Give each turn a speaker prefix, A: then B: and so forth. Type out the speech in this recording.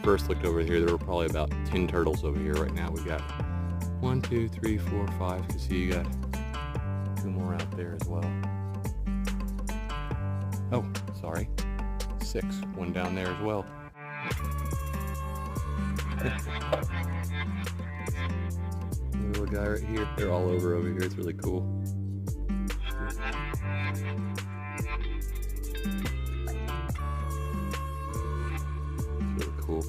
A: first looked over here, there were probably about 10 turtles over here. Right now we got 1, 2, 3, 4, 5. You can see you got 2 more out there as well. Oh, sorry. 6. 1 down there as well. Little guy right here. They're all over here. It's really cool. It's really cool.